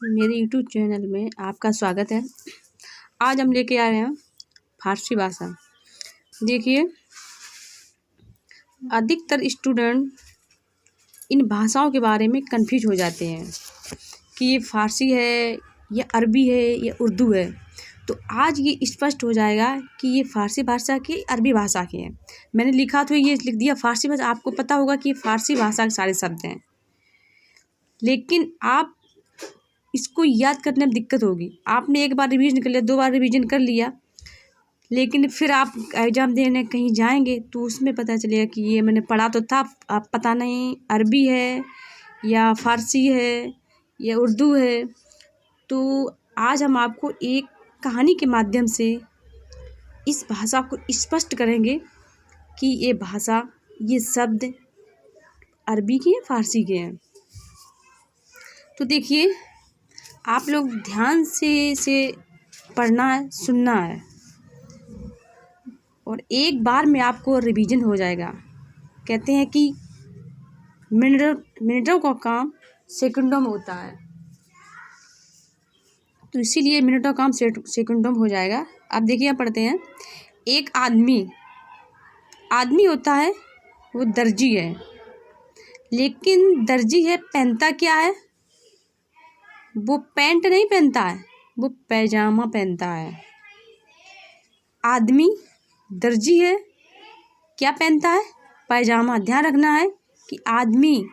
मेरे YouTube channel में आपका स्वागत है। आज हम लेके आए हैं फारसी भाषा। देखिए, अधिकतर स्टूडेंट इन भाषाओं के बारे में कंफ्यूज हो जाते हैं कि ये फारसी है या अरबी है या उर्दू है। तो आज ये स्पष्ट हो जाएगा कि ये फारसी भाषा की अरबी भाषा की है। मैंने लिखा तो ये लिख दिया फारसी भाषा, आपको पता होगा कि ये फारसी भाषा के सारे शब्द हैं, लेकिन आप इसको याद करने में दिक्कत होगी। आपने एक बार रिवीजन कर लिया, 2 बार रिवीजन कर लिया, लेकिन फिर आप एग्ज़ाम देने कहीं जाएंगे तो उसमें पता चलेगा कि ये मैंने पढ़ा तो था, आप पता नहीं अरबी है या फ़ारसी है या उर्दू है। तो आज हम आपको एक कहानी के माध्यम से इस भाषा को स्पष्ट करेंगे कि ये भाषा, ये शब्द अरबी के हैं, फ़ारसी के हैं। तो देखिए, आप लोग ध्यान से पढ़ना है, सुनना है, और एक बार में आपको रिवीजन हो जाएगा। कहते हैं कि मिनटों का काम सेकंडों में होता है, तो इसीलिए मिनटों का काम सेकंडों में हो जाएगा। अब देखिए, यहाँ पढ़ते हैं। एक आदमी होता है, वो दर्जी है, लेकिन दर्जी है पहनता क्या है? वो पैंट नहीं पहनता है, वो पैजामा पहनता है। आदमी दर्जी है, क्या पहनता है? पैजामा। ध्यान रखना है कि आदमी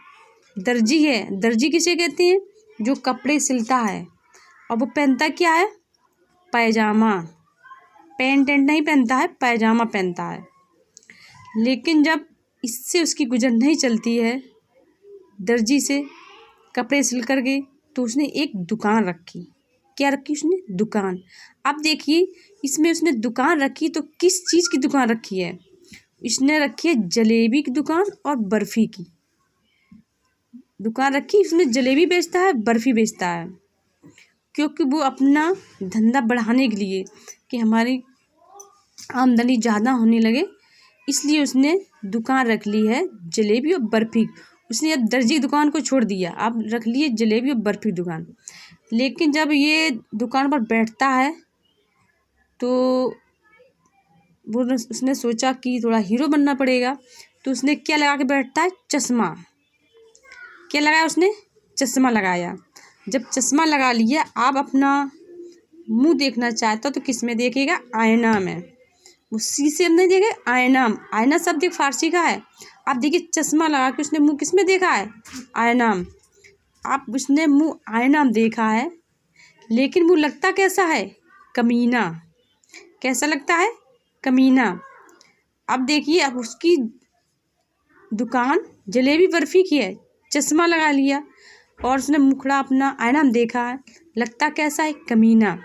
दर्जी है। दर्जी किसे कहते हैं? जो कपड़े सिलता है, और वो पहनता क्या है? पैजामा। पैंट नहीं पहनता है, पैजामा पहनता है। लेकिन जब इससे उसकी गुजर नहीं चलती है, दर्जी से कपड़े सिल करके, तो उसने एक दुकान रखी। क्या रखी उसने? दुकान। अब देखिए, इसमें उसने दुकान रखी तो किस चीज़ की दुकान रखी है? इसने रखी है जलेबी की दुकान और बर्फ़ी की दुकान रखी। इसमें जलेबी बेचता है, बर्फ़ी बेचता है, क्योंकि वो अपना धंधा बढ़ाने के लिए, कि हमारी आमदनी ज़्यादा होने लगे, इसलिए उसने दुकान रख ली है जलेबी और बर्फ़ी। उसने अब दर्जी दुकान को छोड़ दिया, अब रख लिए जलेबी और बर्फ़ी दुकान। लेकिन जब ये दुकान पर बैठता है तो वो उसने सोचा कि थोड़ा हीरो बनना पड़ेगा, तो उसने क्या लगा के बैठता है? चश्मा। क्या लगाया उसने? चश्मा लगाया। जब चश्मा लगा लिया, आप अपना मुंह देखना चाहता तो किस में देखेगा? आईना में। वो शीशे में नहीं देखे, आईना में। आईना शब्द एक फारसी का है। आप देखिए, चश्मा लगा के उसने मुंह किस में देखा है? आईना में। आप उसने मुंह आईना में देखा है, लेकिन वो लगता कैसा है? कमीना। कैसा लगता है? कमीना। अब देखिए, अब उसकी दुकान जलेबी बर्फ़ी की है, चश्मा लगा लिया और उसने मुखड़ा अपना आईना में देखा है, लगता कैसा है? कमीना।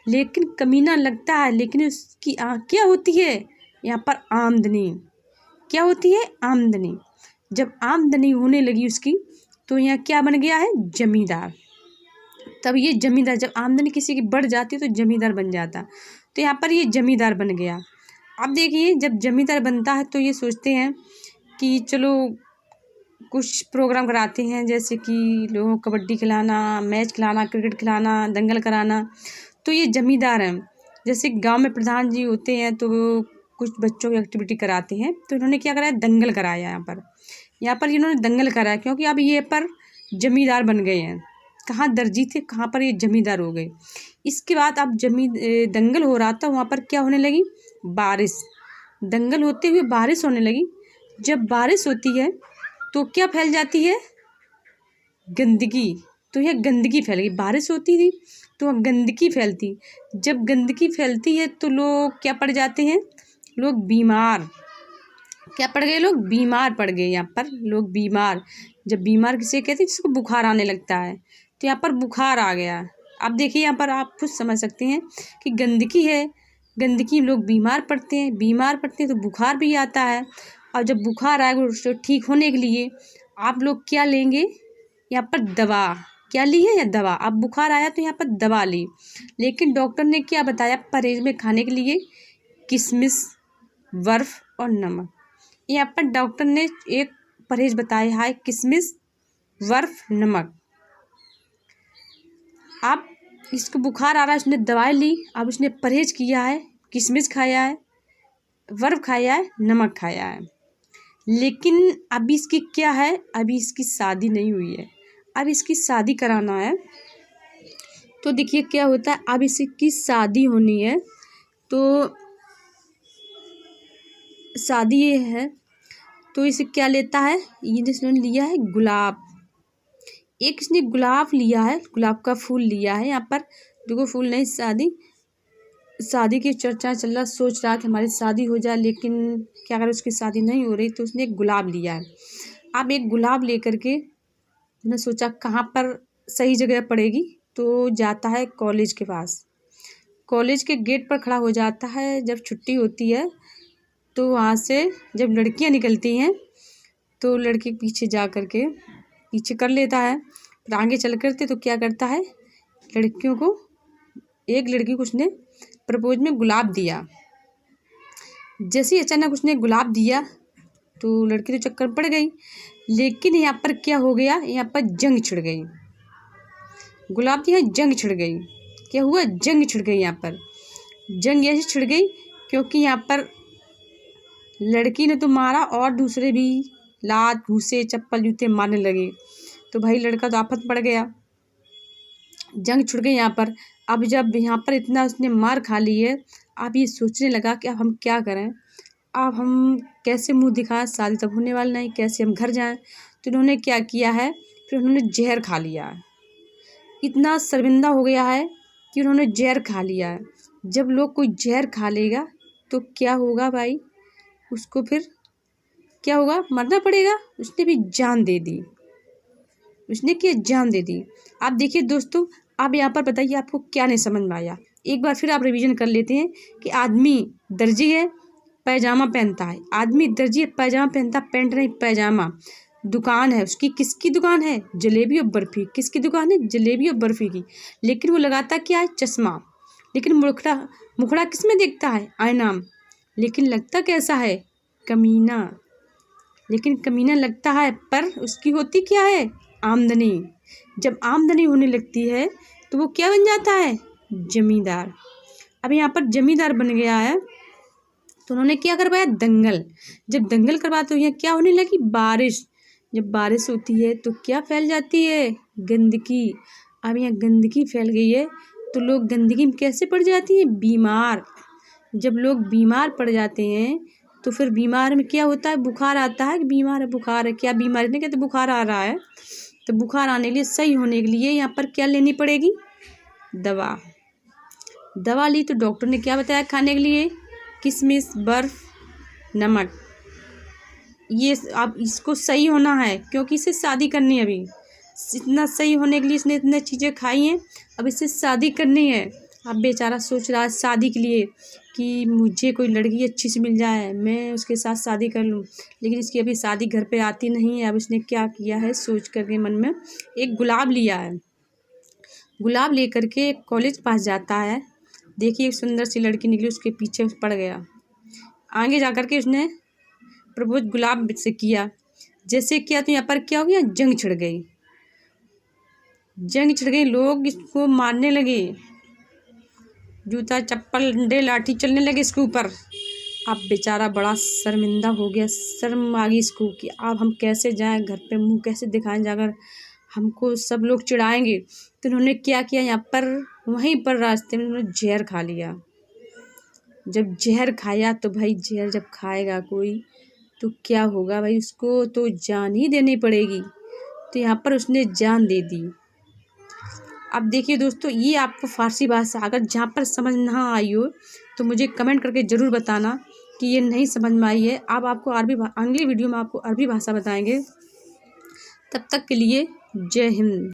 लेकिन कमीना लगता है, लेकिन उसकी आँख क्या होती है? यहाँ पर आमदनी। क्या होती है? आमदनी। जब आमदनी होने लगी उसकी, तो यहाँ क्या बन गया है? जमींदार। तब ये जमींदार, जब आमदनी किसी की बढ़ जाती है तो जमींदार बन जाता, तो यहाँ पर ये जमींदार बन गया। अब देखिए, जब जमींदार बनता है तो ये सोचते हैं कि चलो कुछ प्रोग्राम कराते हैं, जैसे कि लोगों को कबड्डी खिलाना, मैच खिलाना, क्रिकेट खिलाना, दंगल कराना। तो ये जमींदार हैं। जैसे गांव में प्रधान जी होते हैं, तो वो कुछ बच्चों की एक्टिविटी कराते हैं, तो इन्होंने क्या कराया? दंगल कराया। यहाँ पर इन्होंने दंगल कराया, क्योंकि अब ये पर जमींदार बन गए हैं। कहाँ दर्जी थे, कहाँ पर ये जमींदार हो गए। इसके बाद अब दंगल हो रहा था, वहाँ पर क्या होने लगी? बारिश। दंगल होते हुए बारिश होने लगी। जब बारिश होती है तो क्या फैल जाती है? गंदगी। तो यह गंदगी फैल गई। बारिश होती थी तो गंदगी फैलती। जब गंदगी फैलती है तो लोग क्या पड़ जाते हैं? लोग बीमार। क्या पड़ गए? लोग बीमार पड़ गए। यहाँ पर लोग बीमार। जब बीमार किसे कहते हैं? जिसको बुखार आने लगता है, तो यहाँ पर बुखार आ गया। अब देखिए, यहाँ पर आप खुद समझ सकते हैं कि गंदगी है, गंदगी में लोग बीमार पड़ते हैं, बीमार पड़ते हैं तो बुखार भी आता है। और जब बुखार आएगा उसको ठीक होने के लिए आप लोग क्या लेंगे? यहाँ पर दवा। क्या ली है? या दवा। अब बुखार आया तो यहाँ पर दवा ली, लेकिन डॉक्टर ने क्या बताया परहेज में खाने के लिए? किशमिश, बर्फ़ और नमक। यहाँ पर डॉक्टर ने एक परहेज बताया है, किशमिश, बर्फ़, नमक। अब इसको बुखार आ रहा है, उसने दवाई ली, अब उसने परहेज किया है, किशमिश खाया है, बर्फ़ खाया है, नमक खाया है, लेकिन अभी इसकी क्या है, अभी इसकी शादी नहीं हुई है, अब इसकी शादी कराना है। तो देखिए क्या होता है, अब इसकी शादी होनी है, तो शादी ये है, तो इसे क्या लेता है, ये जिसने लिया है गुलाब, एक इसने गुलाब लिया है, गुलाब का फूल लिया है। यहाँ पर देखो फूल नहीं, शादी की चर्चा चल रहा, सोच रहा कि हमारी शादी हो जाए, लेकिन क्या अगर उसकी शादी नहीं हो रही, तो उसने एक गुलाब लिया है। अब एक गुलाब लेकर के उसने सोचा कहाँ पर सही जगह पड़ेगी, तो जाता है कॉलेज के पास, कॉलेज के गेट पर खड़ा हो जाता है। जब छुट्टी होती है तो वहाँ से जब लड़कियाँ निकलती हैं तो लड़के पीछे जा कर के पीछे कर लेता है, फिर आगे चल करते तो क्या करता है, लड़कियों को, एक लड़की को उसने प्रपोज में गुलाब दिया। जैसे ही अचानक उसने गुलाब दिया तो लड़की तो चक्कर पड़ गई, लेकिन यहाँ पर क्या हो गया, यहाँ पर जंग छिड़ गई। गुलाब दिया, जंग छिड़ गई। क्या हुआ, जंग छिड़ गई। यहाँ पर जंग ऐसी छिड़ गई क्योंकि यहाँ पर लड़की ने तो मारा और दूसरे भी लात घूसे चप्पल जूते मारने लगे, तो भाई लड़का तो आफत पड़ गया, जंग छिड़ गई यहाँ पर। अब जब यहाँ पर इतना उसने मार खा ली है, अब ये सोचने लगा कि अब हम क्या करें, अब हम कैसे मुंह दिखाएं, शादी तब होने वाली नहीं, कैसे हम घर जाएं। तो इन्होंने क्या किया है, फिर उन्होंने जहर खा लिया है। इतना शर्मिंदा हो गया है कि उन्होंने जहर खा लिया है। जब लोग कोई जहर खा लेगा तो क्या होगा भाई, उसको फिर क्या होगा, मरना पड़ेगा। उसने भी जान दे दी, उसने क्या जान दे दी। आप देखिए दोस्तों, आप यहाँ पर बताइए आपको क्या नहीं समझ में आया। एक बार फिर आप रिवीजन कर लेते हैं कि आदमी दर्जी है, पैजामा पहनता है, आदमी दर्जी है, पैजामा पहनता, पैंट नहीं पैजामा। दुकान है उसकी, किसकी दुकान है, जलेबी और बर्फ़ी। किसकी दुकान है, जलेबी और बर्फ़ी की। लेकिन वो लगाता क्या है, चश्मा। लेकिन मुखड़ा किस में देखता है, आईना। लेकिन लगता कैसा है, कमीना। लेकिन कमीना लगता है, पर उसकी होती क्या है, आमदनी। जब आमदनी होने लगती है तो वो क्या बन जाता है, जमींदार। अब यहाँ पर जमींदार बन गया है, तो उन्होंने क्या करवाया, दंगल। जब दंगल करवाते हुए क्या होने लगी, बारिश। जब बारिश होती है तो क्या फैल जाती है, गंदगी। अब यहाँ गंदगी फैल गई है तो लोग गंदगी में कैसे पड़ जाती हैं, बीमार। जब लोग बीमार पड़ जाते हैं तो फिर बीमार में क्या होता है, बुखार आता है कि बीमार है, बुखार है, क्या बीमारी नहीं कहते, बुखार आ रहा है। तो बुखार आने के लिए, सही होने के लिए यहाँ पर क्या लेनी पड़ेगी, दवा। दवा ली तो डॉक्टर ने क्या बताया खाने के लिए, किशमिश, बर्फ़, नमक। ये अब इसको सही होना है क्योंकि इसे शादी करनी है। अभी इतना सही होने के लिए इसने इतनी चीज़ें खाई हैं, अब इससे शादी करनी है। अब बेचारा सोच रहा है शादी के लिए कि मुझे कोई लड़की अच्छी सी मिल जाए, मैं उसके साथ शादी कर लूँ, लेकिन इसकी अभी शादी घर पे आती नहीं है। अब इसने क्या किया है, सोच करके मन में एक गुलाब लिया है। गुलाब ले करके कॉलेज पास जाता है। देखिए एक सुंदर सी लड़की निकली, उसके पीछे पड़ गया। आगे जा कर के उसने प्रपोज गुलाब से किया। जैसे किया तो यहाँ पर क्या हो गया, जंग छिड़ गई। जंग छिड़ गई, लोग इसको मारने लगे, जूता चप्पल डंडे लाठी चलने लगे इसके ऊपर। अब बेचारा बड़ा शर्मिंदा हो गया, शर्म आ गई इसको कि अब हम कैसे जाएं, घर पे मुंह कैसे दिखाएं, जाकर हमको सब लोग चिढ़ाएंगे। तो उन्होंने क्या किया, यहाँ पर वहीं पर रास्ते में उन्होंने जहर खा लिया। जब जहर खाया तो भाई जहर जब खाएगा कोई तो क्या होगा भाई, उसको तो जान ही देनी पड़ेगी। तो यहाँ पर उसने जान दे दी। अब देखिए दोस्तों, ये आपको फ़ारसी भाषा अगर जहाँ पर समझ ना आई हो तो मुझे कमेंट करके ज़रूर बताना कि ये नहीं समझ में आई है। अब आपको अरबी, अगली वीडियो में आपको अरबी भाषा बताएंगे। तब तक के लिए जय हिंद।